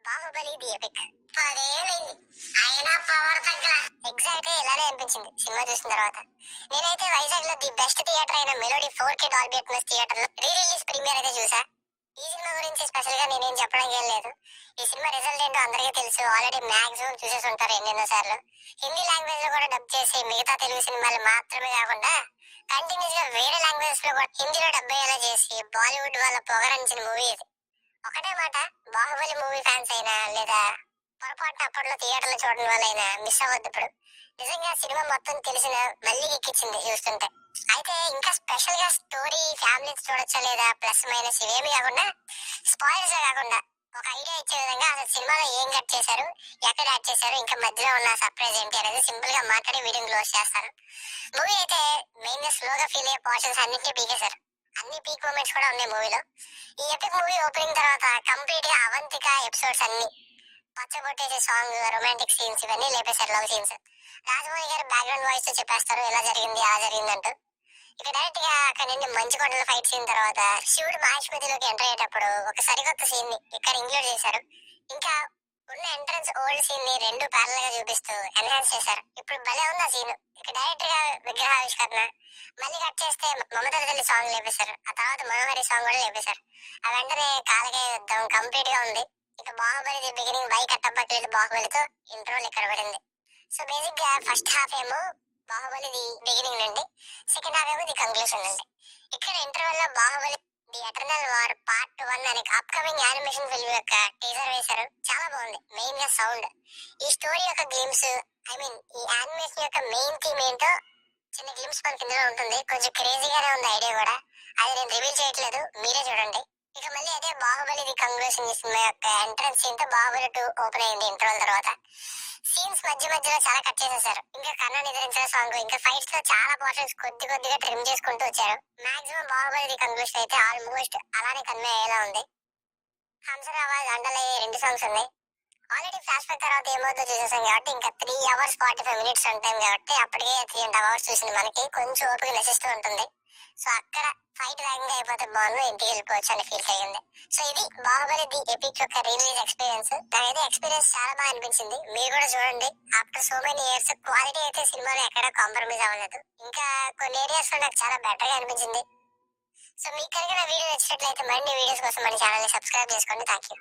Baahubali the epic 10 ఏళ్ళైంది అయినా power తగ్గల. Exact గా ఇలానే అనిపించింది సినిమా చూసిన తర్వాత. నేనైతే వైజాగ్ లో ది బెస్ట్ థియేటర్ అయిన melody 4K Dolby Atmos theatre లో రీ రిలీజ్ ప్రీమియర్ అయితే చూసా. ఈ సినిమా గురించి స్పెషల్ గా నేనేం చెప్పడానికి ఏం లేదు. ఈ సినిమా రిజల్ట్ ఏంటో అందరికీ తెలుసు. ఆల్రెడీ మాక్సిమం చూసేసి ఉంటారు ఎన్నెన్నో సార్లు. హిందీ లాంగ్వేజ్ లో కూడా డబ్ చేసి మిగతా తెలుగు సినిమాలు మాత్రమే కాకుండా కంటిన్యూస్ గా వేరే లాంగ్వేజ్ లో కూడా హిందీలో డబ్ అయ్యేలా చేసి బాలీవుడ్ వాళ్ళ పొగరంచిన మూవీ ఇది. ఒకటే మాట, బాహుబలి మూవీ ఫ్యాన్స్ అయినా లేదా పొరపాటున అప్పట్లో థియేటర్లో చూడడం వల్ల మిస్ అవ్వద్దు. ఇప్పుడు నిజంగా సినిమా మొత్తం తెలిసిన మళ్ళీ ఎక్కించింది చూస్తుంటే. అయితే ఇంకా స్పెషల్ గా స్టోరీ ఫ్యామిలీస్ చూడొచ్చా లేదా ప్లస్ మైనస్ ఇవేమి కాకుండా స్పాయిల్స్ కాకుండా ఒక ఐడియా ఇచ్చే విధంగా అసలు సినిమాలో ఏం కట్ చేశారు, ఎక్కడ యాడ్ చేశారు, ఇంకా మధ్యలో ఉన్న సర్ప్రైజ్ ఏంటి అనేది సింపుల్ గా మాట్లాడి వీడియో క్లోజ్ చేస్తాను. మూవీ అయితే మెయిన్ గా స్లోగా ఫీల్ అయ్యే పోర్షన్స్ అన్నింటినీ పీకేశారు. అన్ని పీక్ మూమెంట్స్ కూడా ఉన్నాయి మూవీలో. ఈ ఎపిక్ మూవీ ఓపెనింగ్ తర్వాత కంప్లీట్ గా అవంతిక ఎపిసోడ్స్ అన్ని పచ్చబొట్టేసే సాంగ్, రొమాంటిక్ సీన్స్ ఇవన్నీ లేపేశారు. లవ్ సీన్స్ రాజమౌళి గారు బ్యాక్గ్రౌండ్ వాయిస్ తో చెప్పేస్తారు ఎలా జరిగింది అలా జరిగింది అంటూ. ఇక డైరెక్ట్ గా అక్కడ నుండి మంచు కొండల ఫైట్ సీన్ తర్వాత శివుడు మహేష్మతిలోకి ఎంటర్ అయ్యేటప్పుడు ఒక సరికొత్త సీన్ ని ఇక్కడ ఇంక్లూడ్ చేశారు. ఇంకా ఉన్న ఎంట్రన్స్ ఓల్డ్ సీన్ ని రెండు ప్యారల్ గా చూపిస్తూ ఎన్హాన్స్ చేశారు. ఇప్పుడు భలే ఉంది ఆ సీన్. ఇక డైరెక్ట్ గా విగ్రహావిష్కరణ మళ్ళీ కట్ చేస్తే మమతా తల్లి సాంగ్ లేపేశారు. ఆ తర్వాత మనోహరి సాంగ్ కూడా లేపేశారు. ఆ వెంటనే కాలకాయ యుద్ధం కంప్లీట్ గా ఉంది. ఇక బాహుబలి బిగినింగ్ బై కట్టప్పకి బాహుబలితో ఇంట్రోల్ ఇక్కడ పడింది. సో బేసిక్ గా ఫస్ట్ హాఫ్ ఏమో బాహుబలి ది బిగినింగ్ నుండి, సెకండ్ హాఫ్ ఏమో ది కంక్లూషన్ నుండి. ఇక్కడ ఇంటర్వెల్ లో Baahubali the eternal war part 1 అనే అప్కమింగ్ యానిమేషన్ ఫిల్మ్ యొక్క టీజర్ వేశారు. చాలా బాగుంది. మెయిన్ గా సౌండ్, ఈ స్టోరీ యొక్క గ్లిమ్స్, ఈ యానిమేషన్ యొక్క మెయిన్ థీమ్ ఏంటో చిన్న గ్లిమ్స్ మనకి ఇందులో ఉంటుంది. కొంచెం క్రేజీగానే ఉంది ఐడియా కూడా. అది నేను రివీల్ చేయట్లేదు, మీరే చూడండి. ఇక మళ్ళీ అదే బాహుబలి ది కంక్లూషన్ ఈ సినిమా యొక్క ఎంట్రన్స్ సీన్ తో బాహుబలి 2 ఓపెన్ అయింది ఇంటర్వెల్ తర్వాత. సీన్స్ మధ్యలో చాలా కట్ చేసేసారు. ఇంకా కన్నా నిద్రించిన సాంగ్, ఇంకా ఫైట్స్ లో చాలా పోర్షన్స్ కొద్దిగా ట్రిమ్ చేసుకుంటూ వచ్చారు. మాక్సిమం బాహుబలి ది కంక్లూషన్ అయితే ఆల్మోస్ట్ అలానే కన్వే అయ్యేలా ఉంది. హంసరావాజ్ అండలయ్యే 2 సాంగ్స్ ఉన్నాయి. ఆల్రెడీ ఫ్లాష్ బ్యాక్ తర్వాత ఏమవుతుందో చూసేసాం కాబట్టి ఇంకా 3 hours 45 minutes ఉంటాం కాబట్టి అప్పటికే 3.5 hours చూసింది మనకి కొంచెం ఓపిక నశిస్తూ ఉంటుంది. సో అక్కడ ఫైట్ వేగంగా అయిపోతే బాగుంది, ఇంటికి వెళ్ళిపోవచ్చు అని ఫీల్ అయ్యింది. సో ఇది బాహుబలి ది ఎపిక్ యొక్క రిలీజ్ ఎక్స్పీరియన్స్. నాకైతే ఎక్స్పీరియన్స్ చాలా బాగా అనిపించింది. మీరు కూడా చూడండి. After so many years quality అయితే సినిమాలో ఎక్కడ కాంప్రమైజ్ అవ్వలేదు. ఇంకా కొన్ని ఏరియాస్ లో నాకు చాలా బెటర్ గా అనిపించింది. సో మీకు కనుక నా వీడియో నచ్చినట్లయితే మరిన్ని వీడియోస్ కోసం మన ఛానల్ ని సబ్స్క్రైబ్ చేసుకోండి. Thank you.